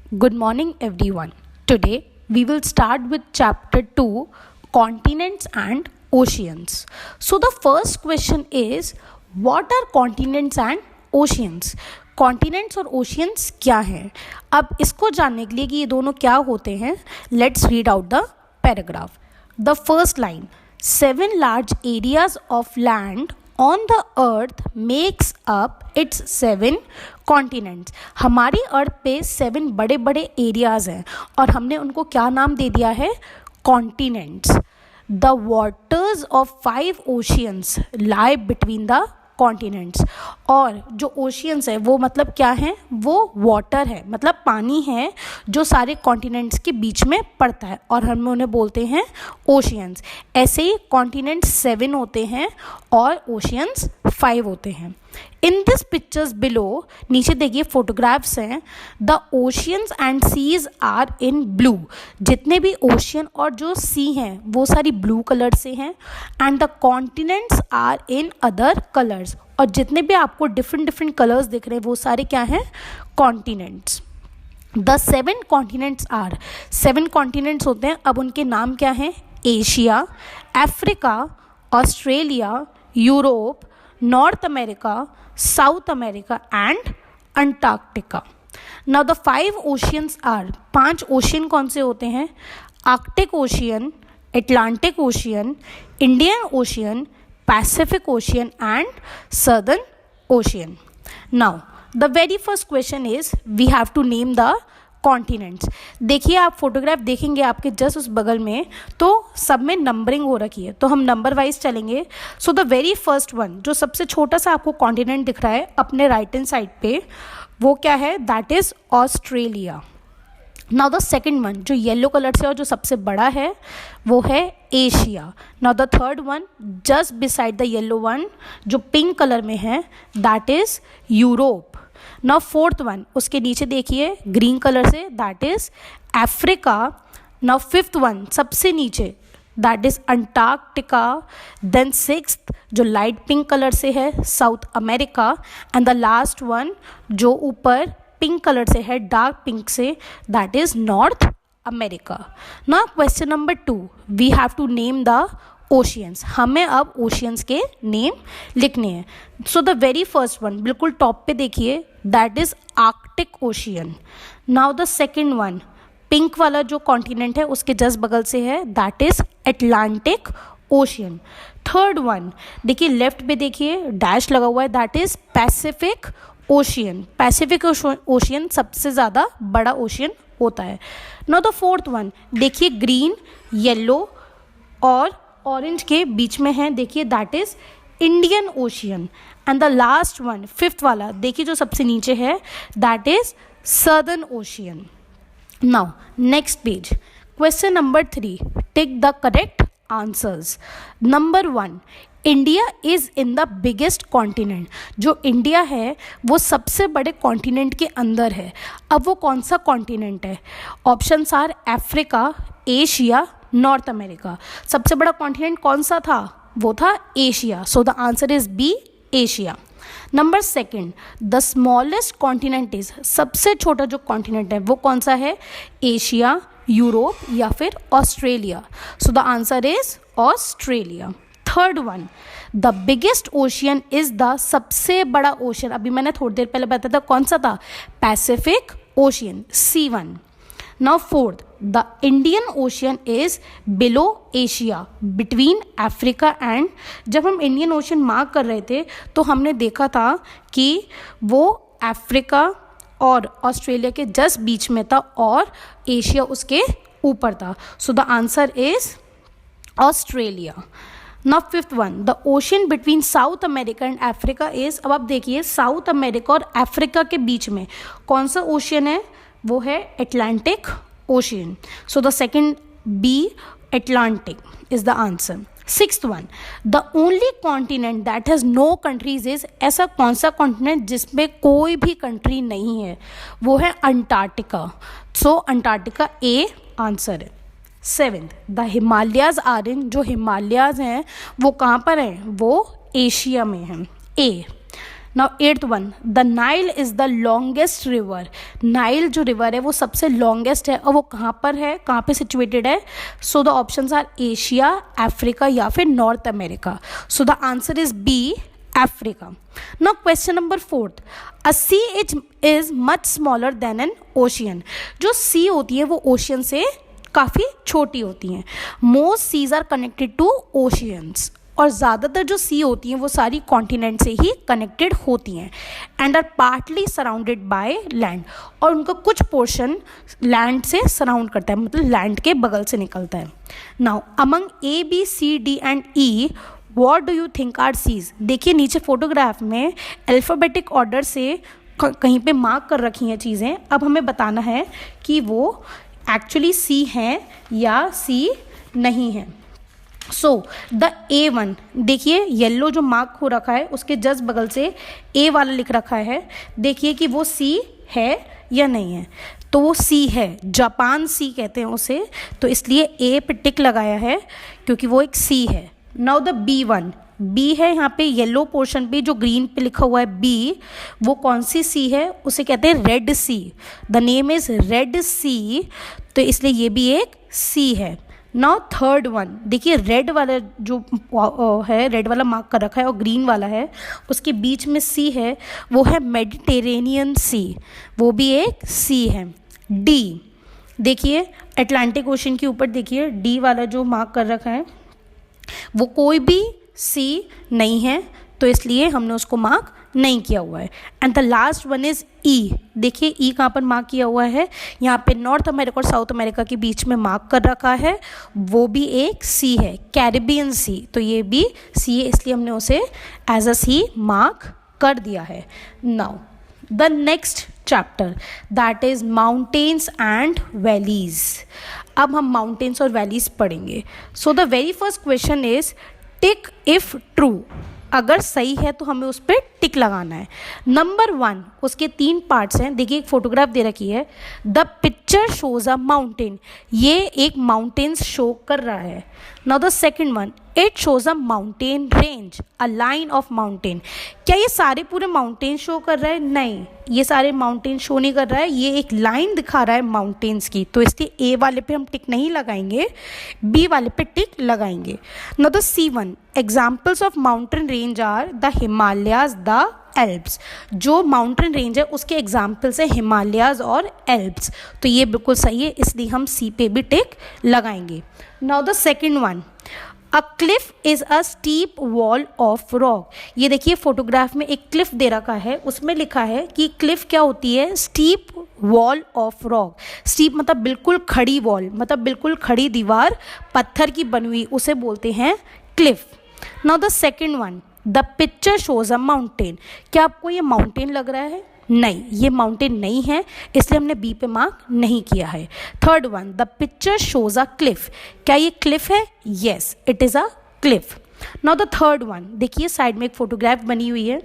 Good morning, everyone. Today we will start with chapter 2, Continents and Oceans. So, the first question is, what are continents and oceans? Continents और oceans क्या हैं? अब इसको जानने के लिए कि ये दोनों क्या होते हैं, let's read out the paragraph. The first line, 7 large areas of land on the earth makes up its 7 continents. हमारी अर्थ पे 7 बड़े बड़े एरियाज हैं और हमने उनको क्या नाम दे दिया है? Continents. The waters of 5 oceans lie between the continents. और जो ओशियंस है वो मतलब क्या है? वो वाटर है, मतलब पानी है जो सारे कॉन्टिनेंट्स के बीच में पड़ता है और हम उन्हें बोलते हैं ओशियंस. ऐसे ही कॉन्टिनेंट्स 7 होते हैं और ओशियंस 5 होते हैं. इन दिस पिक्चर्स बिलो, नीचे देखिए फोटोग्राफ्स हैं. The oceans and seas are in blue. जितने भी ओशियन और जो सी हैं वो सारी ब्लू कलर से हैं. And the continents are in other colours. और जितने भी आपको डिफरेंट कलर्स दिख रहे हैं वो सारे क्या हैं? Continents. The 7 continents are, 7 continents होते हैं. अब उनके नाम क्या हैं? Asia, Africa, Australia, Europe, north America, south America and Antarctica. Now the 5 oceans are, 5 ocean कौन से होते हैं? Arctic ocean, Atlantic ocean, Indian ocean, Pacific ocean and southern ocean. Now the very first question is, we have to name the continents. देखिए आप photograph देखेंगे आपके just उस बगल में, तो सब में नंबरिंग हो रखी है, तो हम नंबर वाइज चलेंगे. सो द वेरी फर्स्ट वन, जो सबसे छोटा सा आपको कॉन्टिनेंट दिख रहा है अपने राइट हैंड साइड पे, वो क्या है? That is Australia. Now the second one, जो येलो कलर से और जो सबसे बड़ा है वो है Asia. Now the third one just beside the yellow one, जो पिंक कलर में है, that is Europe. Now fourth one, उसके नीचे देखिए ग्रीन कलर से, that is Africa. Now fifth one सबसे नीचे, that is Antarctica. Then sixth जो लाइट पिंक कलर से है, south America. And the last one जो ऊपर पिंक कलर से है, डार्क पिंक से, that is north America. Now question number 2, we have to name the oceans. हमें अब ओशियंस के नेम लिखने हैं. So the very first one बिल्कुल टॉप पे देखिए, that is Arctic ocean. Now the second one, pink वाला जो कॉन्टिनेंट है उसके जस्ट बगल से है, that is Atlantic ocean. Third one देखिए लेफ्ट पे देखिए डैश लगा हुआ है, that is Pacific ocean. Pacific ocean सबसे ज़्यादा बड़ा ओशियन होता है. नाउ द फोर्थ वन देखिए ग्रीन, येलो और ऑरेंज के बीच में है, देखिए that is Indian ocean. And the last one fifth वाला देखिए जो सबसे नीचे है, that is southern ocean. Now next page, question number 3, tick the correct answers. Number 1, India is in the biggest continent. जो इंडिया है वो सबसे बड़े कॉन्टिनेंट के अंदर है. अब वो कौन सा कॉन्टिनेंट है? Options are Africa, Asia, north America. सबसे बड़ा कॉन्टिनेंट कौन सा था? वो था Asia. So the answer is B, Asia. Number 2, the smallest continent is, सबसे छोटा जो कॉन्टिनेंट है वो कौन सा है? एशिया, यूरोप या फिर Australia. So the answer is Australia. Third one, the biggest ocean is the, सबसे बड़ा ओशियन अभी मैंने थोड़ी देर पहले बताया था कौन सा था? Pacific ocean, C1. Now fourth, the Indian ocean is below Asia, between Africa and, जब हम इंडियन ओशियन मार्क कर रहे थे तो हमने देखा था कि वो अफ्रीका और ऑस्ट्रेलिया के जस्ट बीच में था और एशिया उसके ऊपर था. सो the answer is Australia. Now fifth one, the ocean between south America and Africa is, अब आप देखिए साउथ अमेरिका और अफ्रीका के बीच में कौन सा ओशियन है? वो है Atlantic ocean. So the second B, Atlantic is the answer. Sixth one, the only continent that has no countries is, ऐसा कौन सा कॉन्टिनेंट जिसमें कोई भी कंट्री नहीं है? वो है Antarctica. So Antarctica A answer है. 7th, the Himalayas are in, जो हिमालयाज हैं वो कहाँ पर हैं? वो एशिया में हैं, A. Now 8th one, the Nile is the longest river. Nile जो रिवर है वो सबसे लॉन्गेस्ट है और वो कहाँ पर है, कहाँ पे सिचुएटेड है? So the options are Asia, Africa या फिर north America. So the answer is B, Africa. Now question number 4th, a sea is much smaller than an ocean. जो सी होती है वो ओशियन से काफ़ी छोटी होती हैं। Most seas are connected to oceans, और ज़्यादातर जो सी होती हैं वो सारी कॉन्टिनेंट से ही कनेक्टेड होती हैं। And are partly surrounded by land, और उनका कुछ पोर्शन लैंड से सराउंड करता है, मतलब लैंड के बगल से निकलता है। Now among A B C D and E what do you think are seas. देखिए नीचे फोटोग्राफ में अल्फ़ाबेटिक ऑर्डर से कहीं पे मार्क कर रखी हैं चीज़ें। अब हमें बताना है कि वो एक्चुअली सी हैं या सी नहीं है। सो द A1, देखिए येलो जो मार्क हो रखा है उसके जस्ट बगल से ए वाला लिख रखा है, देखिए कि वो सी है या नहीं है। तो वो सी है, जापान सी कहते हैं उसे, तो इसलिए ए पे टिक लगाया है क्योंकि वो एक सी है। नाउ द B1, बी है यहाँ पे येलो पोर्शन पे जो ग्रीन पे लिखा हुआ है बी, वो कौन सी सी है? उसे कहते हैं red sea. The name is red sea, तो इसलिए ये भी एक सी है। नाउ थर्ड वन, देखिए रेड वाला जो है, रेड वाला मार्क कर रखा है और ग्रीन वाला है, उसके बीच में सी है, वो है मेडिटेरेनियन सी, वो भी एक सी है। डी, देखिए अटलांटिक ओशन के ऊपर देखिए डी वाला जो मार्क कर रखा है वो कोई भी सी नहीं है, तो इसलिए हमने उसको मार्क नहीं किया हुआ है। And the last one is E, देखिए ई कहाँ पर मार्क किया हुआ है? यहाँ पे नॉर्थ अमेरिका और साउथ अमेरिका के बीच में मार्क कर रखा है, वो भी एक सी है, कैरिबियन सी, तो ये भी सी है, इसलिए हमने उसे एज अ सी मार्क कर दिया है। Now the next chapter that is mountains and valleys. अब हम माउंटेन्स और वैलीज पढ़ेंगे। सो the very first question is tick if true, अगर सही है तो हमें उस पर टिक लगाना है। नंबर 1, उसके 3 पार्ट्स हैं, देखिए एक फोटोग्राफ दे रखी है, the picture shows a mountain, ये एक माउंटेन्स शो कर रहा है। Now the second one, it shows a mountain range, a line of mountain, क्या ये सारे पूरे माउंटेन शो कर रहा है? नहीं, ये सारे माउंटेन शो नहीं कर रहा है, ये एक लाइन दिखा रहा है माउंटेन्स की, तो इसलिए ए वाले पे हम टिक नहीं लगाएंगे, बी वाले पे टिक लगाएंगे। Now the C1, examples of mountain range are the Himalayas, the Alps, जो माउंटेन रेंज है उसके एग्जाम्पल्स है हिमालयाज और एल्प्स, तो ये बिल्कुल सही है, इसलिए हम सी पे भी टिक लगाएंगे। Now the second one, a cliff is a steep wall of rock, ये देखिए फोटोग्राफ में एक क्लिफ दे रखा है, उसमें लिखा है कि क्लिफ क्या होती है? Steep wall of rock. Steep मतलब बिल्कुल खड़ी वॉल, मतलब बिल्कुल खड़ी दीवार पत्थर की बनी हुई, उसे बोलते हैं Cliff. Now the second one, the picture shows a mountain, क्या आपको ये माउंटेन लग रहा है? नहीं, ये माउंटेन नहीं है, इसलिए हमने बी पे मार्क नहीं किया है। Third one, the picture shows a cliff, क्या ये क्लिफ है? Yes, it is a cliff. Now the third one, देखिए साइड में एक फोटोग्राफ बनी हुई है,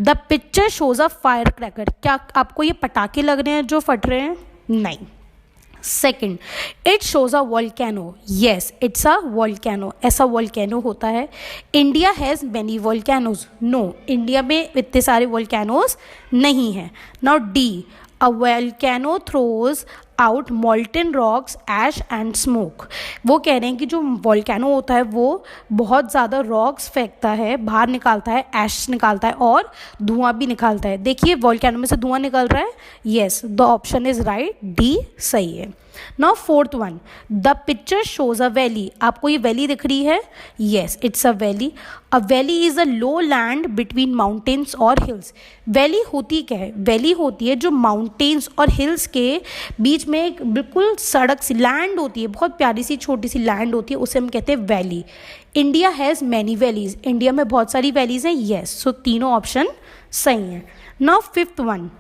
the picture shows a fire cracker, क्या आपको ये पटाखे लग रहे हैं जो फट रहे हैं? नहीं। Second, it shows a volcano, yes it's a volcano, ऐसा वॉल्केनो होता है। India has many volcanoes, no, India में इतने सारे वॉल्केनोज नहीं हैं। Now D, a volcano throws out molten rocks, ash and smoke, वो कह रहे हैं कि जो वॉल्केनो होता है वो बहुत ज़्यादा रॉक्स फेंकता है, बाहर निकालता है, ऐश निकालता है और धुआं भी निकालता है। देखिए वॉल्केनो में से धुआं निकल रहा है, yes, the option is right, D सही है। Now fourth one, the picture shows a valley, आपको ये वैली दिख रही है? Yes, it's a valley. A valley is a low land between mountains और हिल्स, वैली होती क्या है? वैली होती है जो माउंटेन्स और हिल्स के बीच में एक बिल्कुल सड़क सी लैंड होती है, बहुत प्यारी सी छोटी सी लैंड होती है, उसे हम कहते हैं valley. India has many valleys, India में बहुत सारी वैलीज हैं, येस, सो तीनों ऑप्शन सही हैं। नाउ फिफ्थ वन,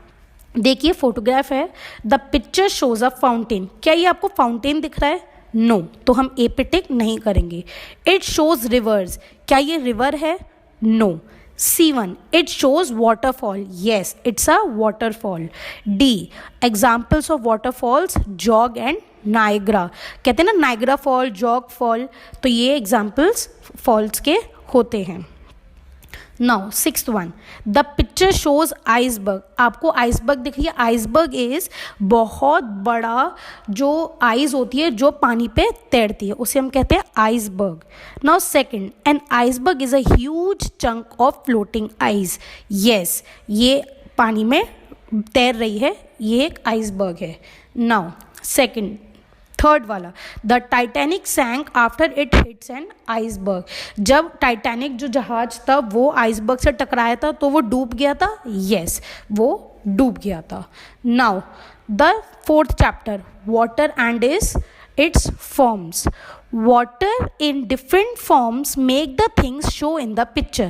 देखिए फोटोग्राफ है, the picture shows a fountain, क्या ये आपको फाउंटेन दिख रहा है? नो, तो हम ए पे टिक नहीं करेंगे। इट शोज रिवर्स, क्या ये रिवर है? No. C1, it shows waterfall, yes it's a waterfall. D, examples of waterfalls Jog and Niagara, कहते हैं ना नायग्रा फॉल, जॉग फॉल, तो ये एग्जाम्पल्स फॉल्स के होते हैं। Now sixth one, the picture shows iceberg. आपको आइसबर्ग दिख रही है। आइसबर्ग इज बहुत बड़ा जो आइस होती है जो पानी पे तैरती है, उसे हम कहते हैं iceberg. Now second, an iceberg is a huge chunk of floating ice. Yes, ये पानी में तैर रही है, ये एक आइसबर्ग है। नाउ सेकंड, थर्ड वाला, the Titanic sank after it hits an iceberg. जब टाइटैनिक जो जहाज था वो आइसबर्ग से टकराया था तो वो डूब गया था। यस, वो डूब गया था। Now the fourth chapter, water and its forms. Water in different forms make the things show in the picture.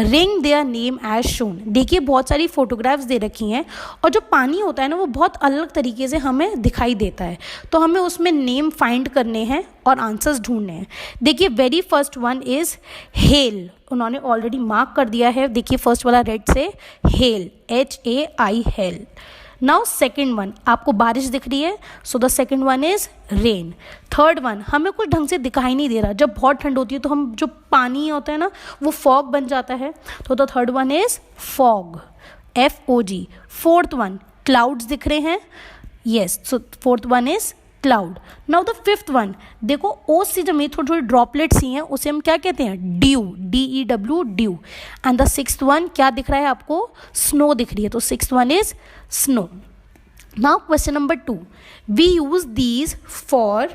Ring their name as shown. देखिए बहुत सारी फोटोग्राफ्स दे रखी हैं और जो पानी होता है ना वो बहुत अलग तरीके से हमें दिखाई देता है, तो हमें उसमें नेम फाइंड करने हैं और आंसर्स ढूंढने हैं। देखिए very first one is hello, उन्होंने ऑलरेडी मार्क कर दिया है। देखिए फर्स्ट वाला रेड से hello, HAI hello. Now second one, आपको बारिश दिख रही है, so the second one is rain. Third one, हमें कुछ ढंग से दिखाई नहीं दे रहा, जब बहुत ठंड होती है तो हम जो पानी होता है ना वो फॉग बन जाता है, तो the third one is fog, FOG। Fourth one, clouds दिख रहे हैं, yes, so fourth one is cloud. Now the fifth one, देखो ओस से जब थोड़ी थोड़ी ड्रॉपलेट्स ही हैं उसे हम क्या कहते हैं, due, DEW, due. And the sixth one क्या दिख रहा है आपको, स्नो दिख रही है, तो sixth one is snow. Now question number 2, we use these for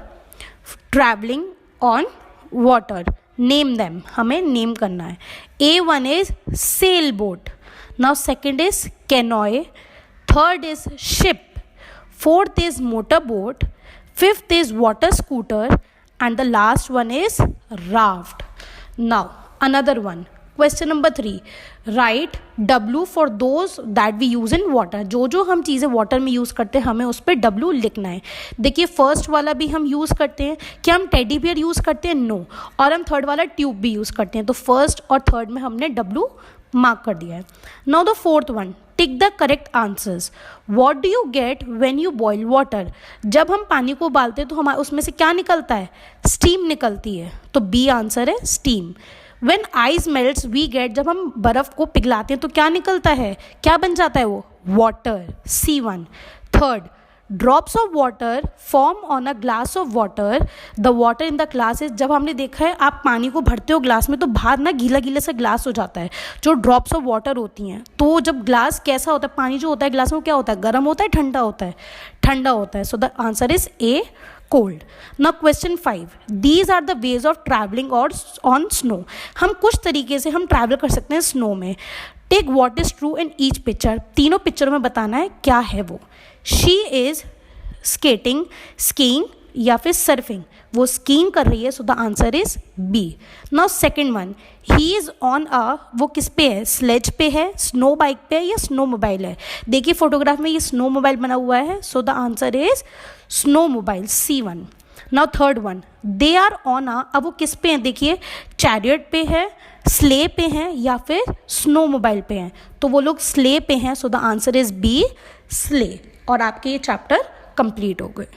travelling on water, name them, हमें नेम करना है। A1 is sail boat, now second is canoe, third is ship, fourth is motorboat, fifth is water scooter, and the last one is raft. Now another one, question number 3, write W for those that we use in water. जो जो हम चीज़ें water में use करते हैं हमें उस पर W लिखना है। देखिए फर्स्ट वाला भी हम यूज़ करते हैं, क्या हम टेडी बियर यूज़ करते हैं, नो, और हम थर्ड वाला ट्यूब भी यूज़ करते हैं, तो फर्स्ट और थर्ड में हमने W मार्क कर दिया है। Now the fourth one, tick the correct answers. What do you get when you boil water. जब हम पानी को उबालते हैं तो हमारे उसमें से क्या निकलता है, स्टीम निकलती है, तो B आंसर है steam. When ice melts we get, जब हम बर्फ़ को पिघलाते हैं तो क्या निकलता है, क्या बन जाता है वो, water, C1। Third, drops of water form on a glass of water, the water in the glass is, जब हमने देखा है आप पानी को भरते हो ग्लास में तो बाहर ना गीला गीला सा ग्लास हो जाता है, जो ड्रॉप्स ऑफ वाटर होती हैं, तो जब ग्लास कैसा होता है, पानी जो होता है ग्लास में क्या होता है, गर्म होता है, ठंडा होता है, ठंडा होता है, so the answer is A, cold. Now question 5, these are the ways of travelling और ऑन स्नो। हम कुछ तरीके से हम ट्रैवल कर सकते हैं स्नो में। Tick what is true in each picture, तीनों पिक्चरों में बताना है क्या है वो। शी इज स्केटिंग, स्कीइंग या फिर सर्फिंग, वो स्कीइंग कर रही है, so the answer is B। Now second one, he is on a, वो किस पे है, स्लेज पे है, स्नो बाइक पे है या स्नो मोबाइल है। देखिए फोटोग्राफ में ये स्नो मोबाइल बना हुआ है, so the answer is snow mobile, C1। Now third one, they are on a, अब वो किस पे हैं, देखिए चैरियट पे है, स्ले पे हैं या फिर स्नो मोबाइल पे हैं, तो वो लोग स्ले पे हैं, so the answer is B, slay. और आपके ये चैप्टर कंप्लीट हो गए।